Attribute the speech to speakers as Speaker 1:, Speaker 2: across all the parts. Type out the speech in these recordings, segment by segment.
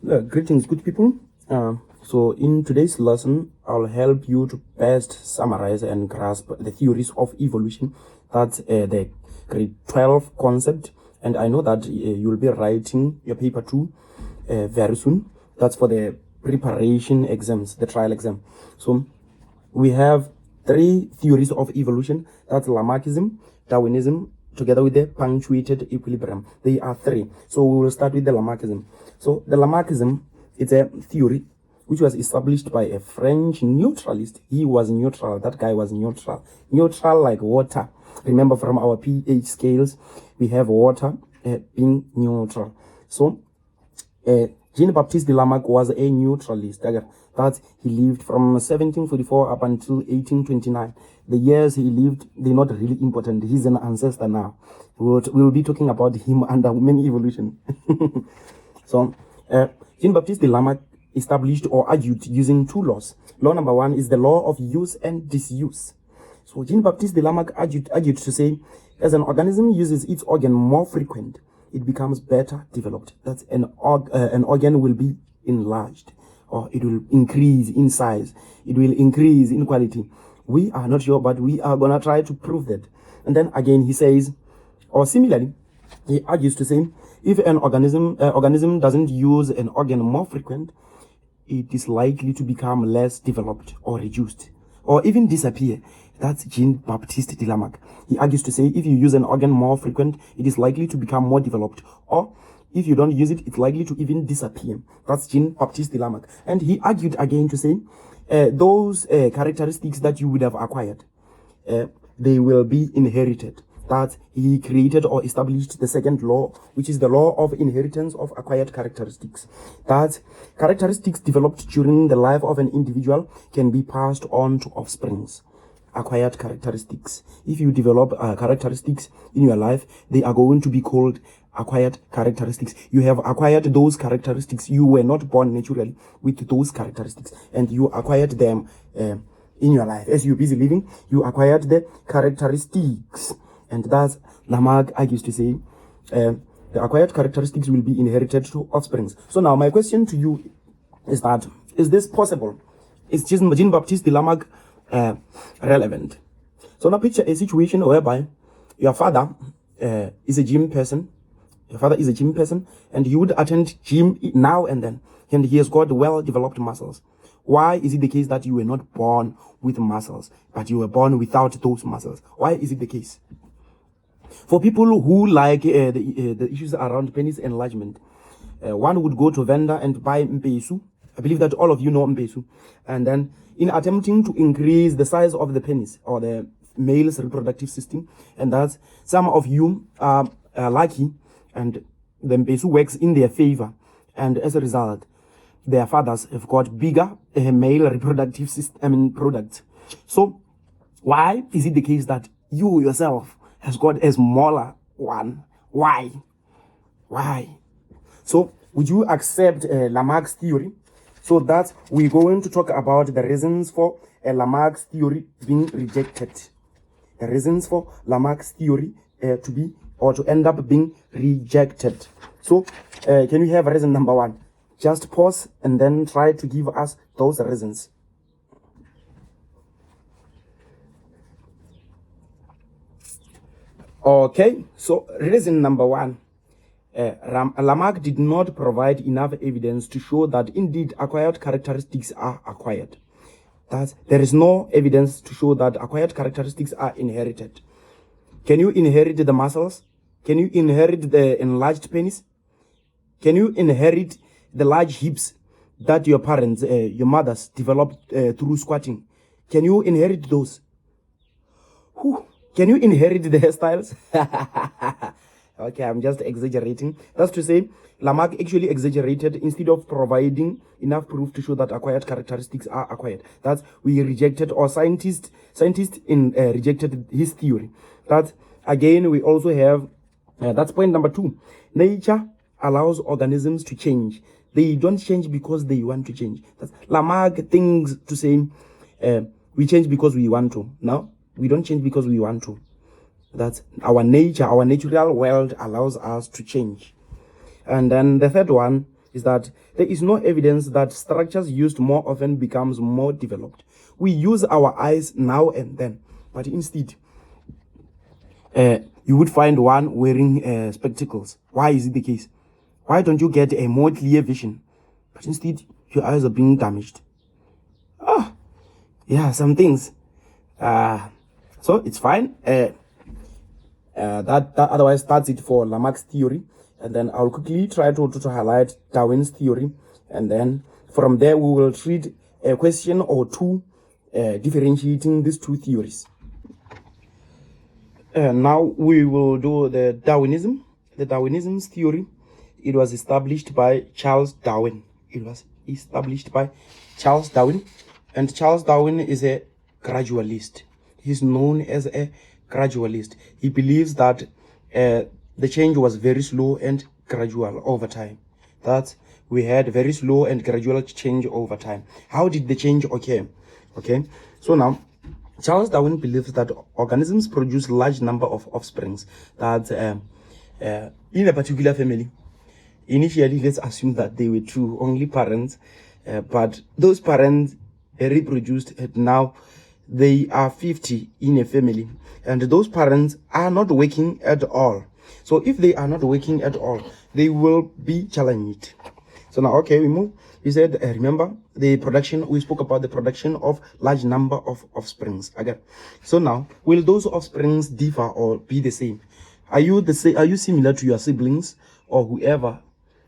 Speaker 1: Greetings, good people. So in today's lesson, I'll help you to best summarize and grasp the theories of evolution. That's the grade 12 concept. And I know that you'll be writing your paper 2 very soon. That's for the preparation exams, the trial exam. So we have 3 theories of evolution. That's Lamarckism, Darwinism, together with the punctuated equilibrium. They are 3. So we will start with the Lamarckism. So the Lamarckism, it's a theory which was established by a French neutralist. He was neutral. That guy was neutral. Neutral like water. Remember from our pH scales, we have water being neutral. So Jean-Baptiste Lamarck was a neutralist. That he lived from 1744 up until 1829. The years he lived, they're not really important. He's an ancestor now. We'll be talking about him under human evolution. So, Jean-Baptiste Lamarck established or argued using 2 laws. Law number 1 is the law of use and disuse. So, Jean-Baptiste Lamarck argued to say, as an organism uses its organ more frequent, it becomes better developed. That's an organ will be enlarged, or it will increase in size. It will increase in quality. We are not sure, but we are going to try to prove that. And then again, he says, or similarly, he argues to say, if an organism doesn't use an organ more frequent, it is likely to become less developed or reduced, or even disappear. That's Jean-Baptiste Lamarck. He argues to say, if you use an organ more frequent, it is likely to become more developed, or if you don't use it, it's likely to even disappear. That's Jean-Baptiste Lamarck. And he argued again to say, those characteristics that you would have acquired, they will be inherited. That he created or established the second law, which is the law of inheritance of acquired characteristics. That characteristics developed during the life of an individual can be passed on to offsprings. Acquired characteristics. If you develop characteristics in your life, they are going to be called acquired characteristics. You have acquired those characteristics. You were not born naturally with those characteristics, and you acquired them in your life. As you're busy living, you acquired the characteristics. And thus, Lamarck argues to say, the acquired characteristics will be inherited to offsprings. So now my question to you is that, is this possible? Is Jean-Baptiste Lamarck relevant? So now picture a situation whereby your father is a gym person. Your father is a gym person, and you would attend gym now and then, and he has got well-developed muscles. Why is it the case that you were not born with muscles, but you were born without those muscles? Why is it the case? For people who like the issues around penis enlargement, one would go to vendor and buy mpesu. I believe that all of you know mpesu. And then in attempting to increase the size of the penis or the male's reproductive system, and that some of you are lucky and the mpesu works in their favor, and as a result, their fathers have got bigger male reproductive system products. So why is it the case that you yourself has got a smaller one? Why? So would you accept Lamarck's theory? So that we're going to talk about the reasons for Lamarck's theory being rejected. The reasons for Lamarck's theory to be or to end up being rejected. So can we have reason number 1? Just pause and then try to give us those reasons. Okay, so reason number 1. Lamarck did not provide enough evidence to show that indeed acquired characteristics are acquired. That there is no evidence to show that acquired characteristics are inherited. Can you inherit the muscles? Can you inherit the enlarged penis? Can you inherit the large hips that your parents, your mothers developed through squatting? Can you inherit those? Can you inherit the hairstyles? Okay, I'm just exaggerating. That's to say, Lamarck actually exaggerated instead of providing enough proof to show that acquired characteristics are acquired. That's we rejected, or scientists rejected his theory. That again, we also have, that's point number 2. Nature allows organisms to change. They don't change because they want to change. That's Lamarck thinks to say, we change because we want to. No, we don't change because we want to. That's our nature, our natural world allows us to change. And then the third one, is that there is no evidence that structures used more often becomes more developed. We use our eyes now and then, but instead, you would find one wearing spectacles. Why is it the case? Why don't you get a more clear vision? But instead, your eyes are being damaged. Yeah, some things. So it's fine. That otherwise that's it for Lamarck's theory. And then I'll quickly try to highlight Darwin's theory. And then from there, we will treat a question or two differentiating these two theories. Now we will do the Darwinism. The Darwinism's theory, it was established by Charles Darwin. It was established by Charles Darwin. And Charles Darwin is a gradualist. He's known as a gradualist. He believes that the change was very slow and gradual over time. That we had very slow and gradual change over time. How did the change occur? Okay, so now Charles Darwin believes that organisms produce large number of offsprings. That in a particular family, initially let's assume that they were two only parents, but those parents reproduced, and now they are 50 in a family, and those parents are not working at all. So if they are not working at all, they will be challenged. So now, okay, we move. He said, remember the production, we spoke about the production of large number of offsprings. Again, so now, will those offsprings differ or be the same? Are you the same? Are you similar to your siblings or whoever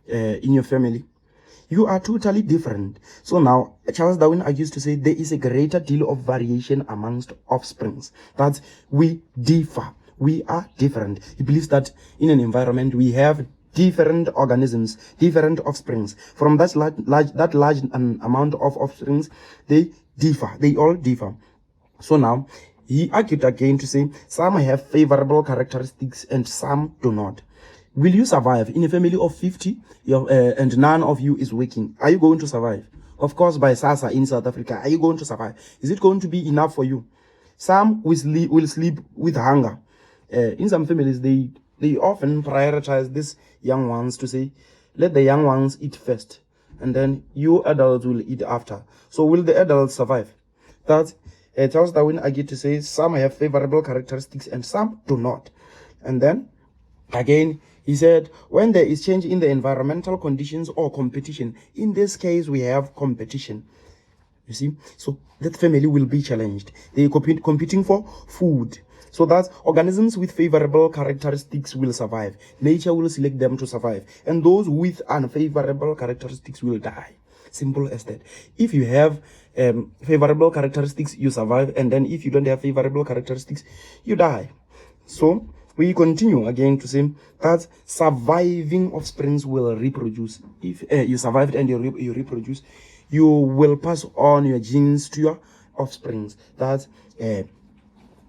Speaker 1: in your family? You are totally different. So now, Charles Darwin argues to say there is a greater deal of variation amongst offsprings. That we differ. We are different. He believes that in an environment we have different organisms, different offsprings. From that large amount of offsprings, they differ. They all differ. So now, he argued again to say some have favorable characteristics and some do not. Will you survive in a family of 50 and none of you is working? Are you going to survive? Of course, by SASA in South Africa, are you going to survive? Is it going to be enough for you? Some will sleep with hunger. In some families, they often prioritize these young ones to say, let the young ones eat first, and then you adults will eat after. So will the adults survive? That Charles Darwin argued to say some have favorable characteristics and some do not. And then, again, he said, when there is change in the environmental conditions or competition, in this case, we have competition. You see, so that family will be challenged. They are competing for food. So that organisms with favorable characteristics will survive. Nature will select them to survive. And those with unfavorable characteristics will die. Simple as that. If you have favorable characteristics, you survive. And then if you don't have favorable characteristics, you die. So we continue again to say that surviving offsprings will reproduce. If you survived and you reproduce, you will pass on your genes to your offsprings. That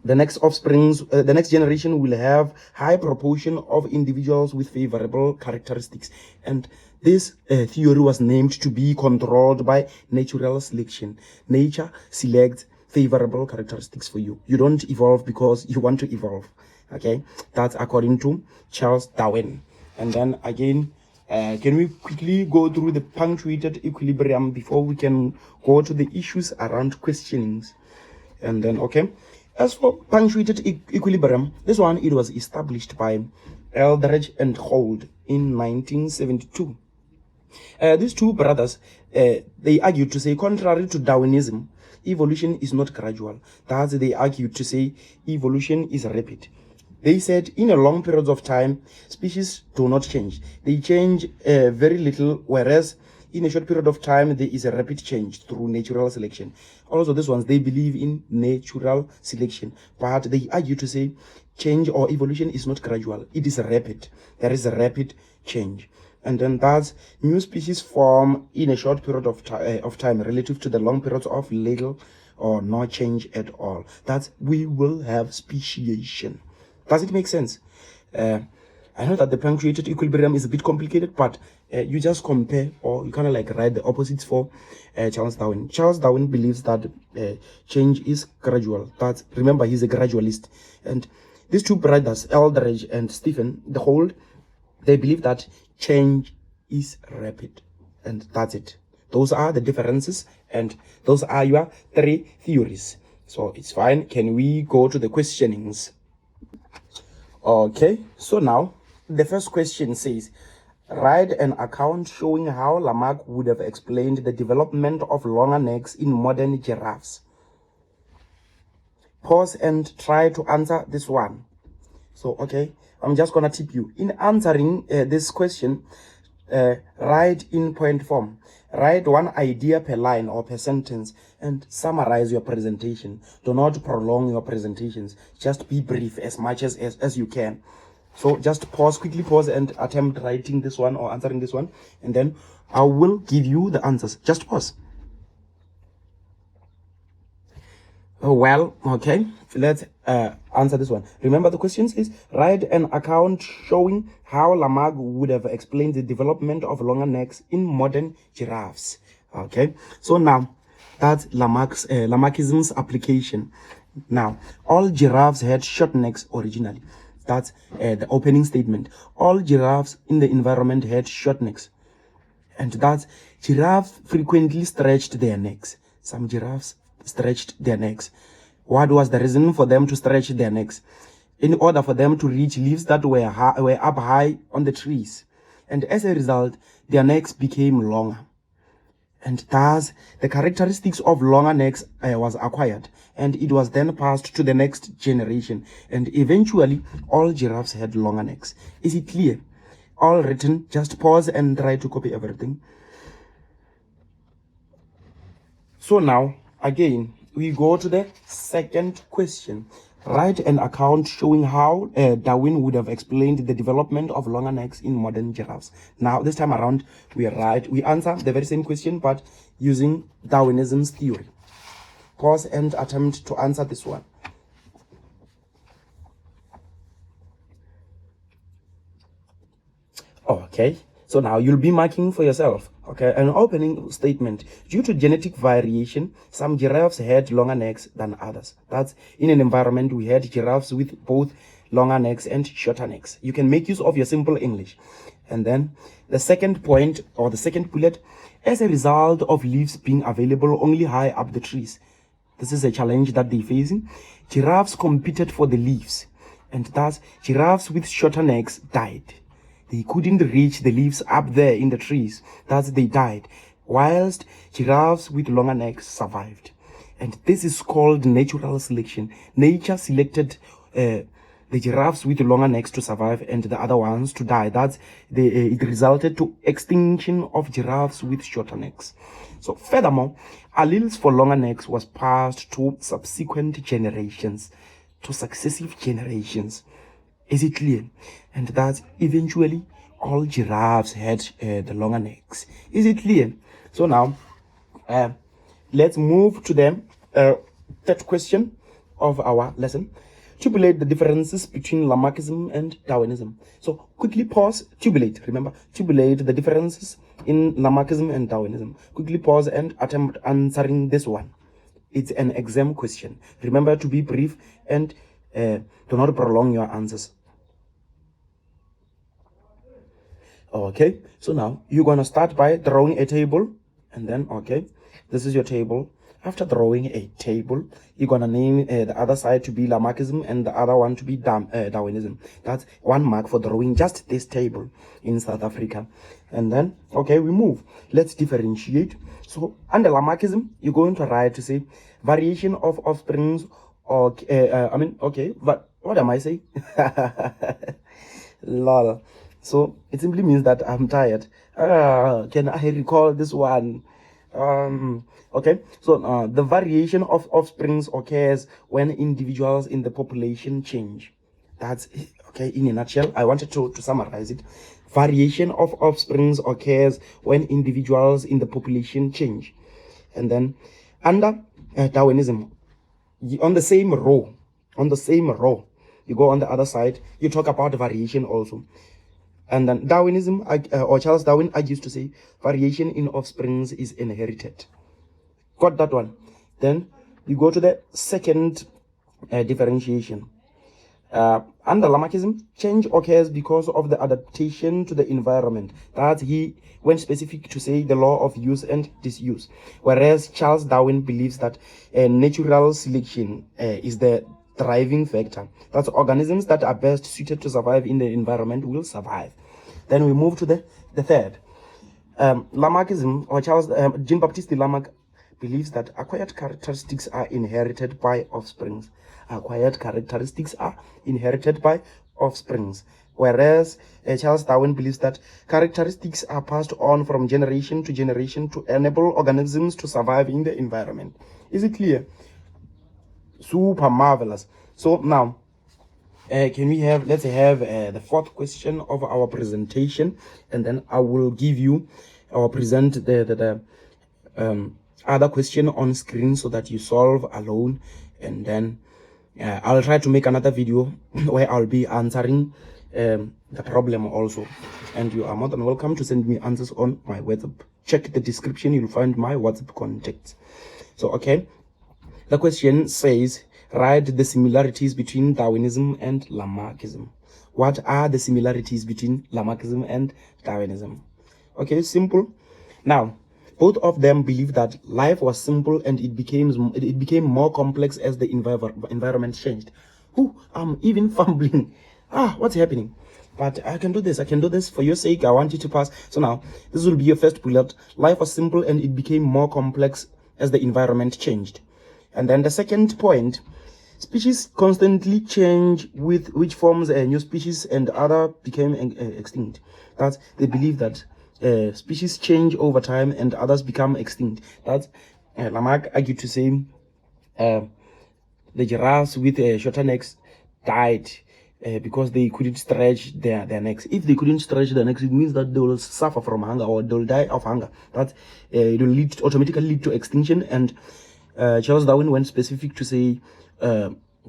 Speaker 1: the next offsprings, the next generation will have high proportion of individuals with favorable characteristics. And this theory was named to be controlled by natural selection. Nature selects favorable characteristics for you. You don't evolve because you want to evolve. Okay, that's according to Charles Darwin. And then again, can we quickly go through the punctuated equilibrium before we can go to the issues around questionings? And then, okay, as for punctuated equilibrium, this one, it was established by Eldredge and Holt in 1972. These two brothers, they argued to say, contrary to Darwinism, evolution is not gradual. Thus, they argued to say evolution is rapid. They said in a long period of time, species do not change. They change very little, whereas in a short period of time, there is a rapid change through natural selection. Also, these ones, they believe in natural selection, but they argue to say change or evolution is not gradual. It is rapid. There is a rapid change. And then thus, new species form in a short period of time relative to the long periods of little or no change at all. That we will have speciation. Does it make sense? I know that the punctuated equilibrium is a bit complicated, but you just compare, or you kind of like write the opposites for Charles Darwin. Charles Darwin believes that change is gradual. But remember, he's a gradualist. And these two brothers, Eldredge and Stephen, the Holt, they believe that change is rapid. And that's it. Those are the differences, and those are your 3 theories. So it's fine. Can we go to the questionings? Okay, so now the first question says, write an account showing how Lamarck would have explained the development of longer necks in modern giraffes. Pause and try to answer this one. So, okay, I'm just gonna tip you. In answering this question, write in point form. Write one idea per line or per sentence and summarize your presentation. Do not prolong your presentations. Just be brief as much as you can. So just quickly pause and attempt writing this one or answering this one, and then I will give you the answers. Just pause. Oh, well, okay, let's answer this one. Remember, the question says, write an account showing how Lamarck would have explained the development of longer necks in modern giraffes. Okay, so now that's Lamarckism's application. Now, all giraffes had short necks originally. That's the opening statement. All giraffes in the environment had short necks. And that giraffes frequently stretched their necks. Some giraffes stretched their necks. What was the reason for them to stretch their necks? In order for them to reach leaves that were up high on the trees. And as a result, their necks became longer. And thus, the characteristics of longer necks was acquired, and it was then passed to the next generation. And eventually, all giraffes had longer necks. Is it clear? All written. Just pause and try to copy everything. So now, again, we go to the second question. Write an account showing how Darwin would have explained the development of longer necks in modern giraffes. Now, this time around, we answer the very same question, but using Darwinism's theory. Pause and attempt to answer this one. Okay, so now you'll be marking for yourself. Okay, an opening statement. Due to genetic variation, some giraffes had longer necks than others. That's in an environment we had giraffes with both longer necks and shorter necks. You can make use of your simple English. And then the second point, or the second bullet, as a result of leaves being available only high up the trees. This is a challenge that they're facing. Giraffes competed for the leaves, and thus giraffes with shorter necks died. They couldn't reach the leaves up there in the trees, thus they died, whilst giraffes with longer necks survived. And this is called natural selection. Nature selected the giraffes with longer necks to survive and the other ones to die. It resulted to extinction of giraffes with shorter necks. So furthermore, alleles for longer necks was passed to subsequent generations, to successive generations. Is it clear? And that eventually all giraffes had the longer necks. Is it clear? So now, let's move to the third question of our lesson. Tubulate the differences between Lamarckism and Darwinism. So quickly pause, tubulate. Remember, tubulate the differences in Lamarckism and Darwinism. Quickly pause and attempt answering this one. It's an exam question. Remember to be brief and do not prolong your answers. Okay, so now you're going to start by drawing a table, and then, okay, this is your table. After drawing a table, you're going to name the other side to be Lamarckism and the other one to be Darwinism. That's 1 mark for drawing just this table in South Africa. And then, okay, we move. Let's differentiate. So under Lamarckism, you're going to write to say variation of offsprings, or but what am I saying? Lol. So it simply means that I'm tired. Can I recall this one? Okay, so the variation of offsprings occurs when individuals in the population change. That's okay. In a nutshell, I wanted to summarize it. Variation of offsprings occurs when individuals in the population change. And then under Darwinism, on the same row, you go on the other side, you talk about variation also. And then Darwinism, or Charles Darwin argues to say variation in offsprings is inherited. Got that one? Then you go to the second differentiation. Under Lamarckism, change occurs because of the adaptation to the environment. That he went specific to say the law of use and disuse. Whereas Charles Darwin believes that natural selection is the driving factor. That organisms that are best suited to survive in the environment will survive. Then we move to the third. Lamarckism, or Jean-Baptiste Lamarck, believes that acquired characteristics are inherited by offsprings. Acquired characteristics are inherited by offsprings. Whereas Charles Darwin believes that characteristics are passed on from generation to generation to enable organisms to survive in the environment. Is it clear? Super marvelous. So now, let's have the fourth question of our presentation, and then I will give you or present the other question on screen so that you solve alone, and then I'll try to make another video where I'll be answering the problem also. And you are more than welcome to send me answers on my WhatsApp. Check the description, you'll find my WhatsApp contacts. So okay, the question says, write the similarities between Darwinism and Lamarckism. What are the similarities between Lamarckism and Darwinism? Okay, simple. Now, both of them believe that life was simple and it became more complex as the environment changed. I'm even fumbling. What's happening? But I can do this for your sake. I want you to pass. So now, this will be your first bullet. Life was simple and it became more complex as the environment changed. And then the second point, species constantly change, with which forms a new species and other became extinct. That they believe that species change over time and others become extinct. That Lamarck argued to say the giraffes with shorter necks died because they couldn't stretch their necks. If they couldn't stretch their necks, it means that they will suffer from hunger or they'll die of hunger. That it will automatically lead to extinction. And Charles Darwin went specific to say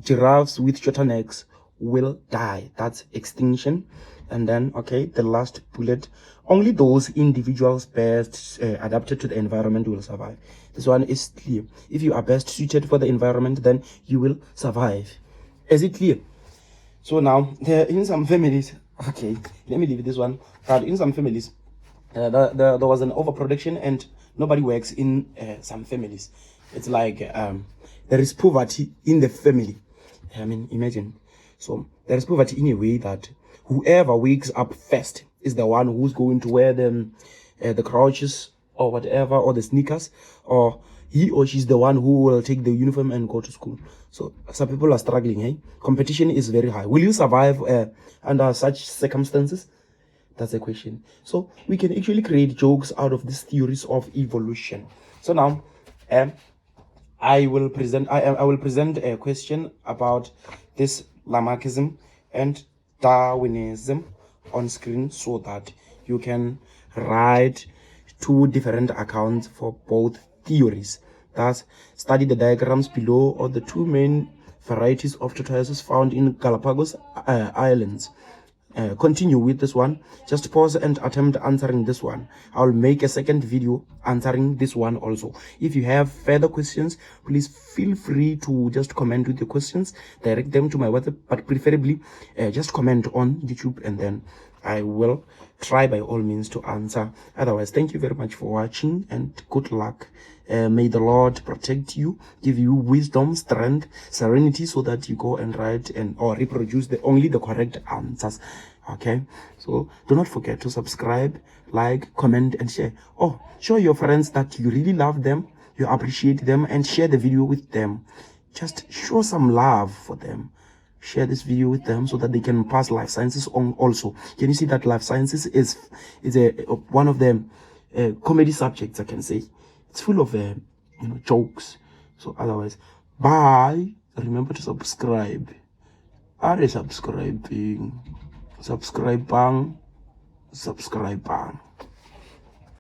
Speaker 1: giraffes with shorter necks will die. That's extinction. And then, okay, the last bullet, only those individuals best adapted to the environment will survive. This one is clear. If you are best suited for the environment, then you will survive. Is it clear? So now, in some families, okay, let me leave this one. But in some families, there was an overproduction and nobody works in some families. It's like there is poverty in the family. I mean, imagine. So there is poverty in a way that whoever wakes up first is the one who's going to wear the crouches or whatever, or the sneakers, or he or she's the one who will take the uniform and go to school. So some people are struggling. Hey, competition is very high. Will you survive under such circumstances? That's the question. So we can actually create jokes out of these theories of evolution. So now, I will present a question about this Lamarckism and Darwinism on screen so that you can write two different accounts for both theories. Thus, study the diagrams below or the two main varieties of tortoises found in Galapagos Islands. Continue with this one. Just pause and attempt answering this one. I'll make a second video answering this one also. If you have further questions, please feel free to just comment with your questions, direct them to my WhatsApp, but preferably just comment on YouTube, and then I will try by all means to answer. Otherwise, thank you very much for watching and good luck. May the Lord protect you, give you wisdom, strength, serenity, so that you go and write or reproduce only the correct answers. Okay, so do not forget to subscribe, like, comment, and share. Show your friends that you really love them, you appreciate them, and share the video with them. Just show some love for them. Share this video with them so that they can pass life sciences on also. Can you see that life sciences is one of the comedy subjects, I can say. It's full of jokes. So otherwise, bye. Remember to subscribe. Are subscribing. Subscribe bang.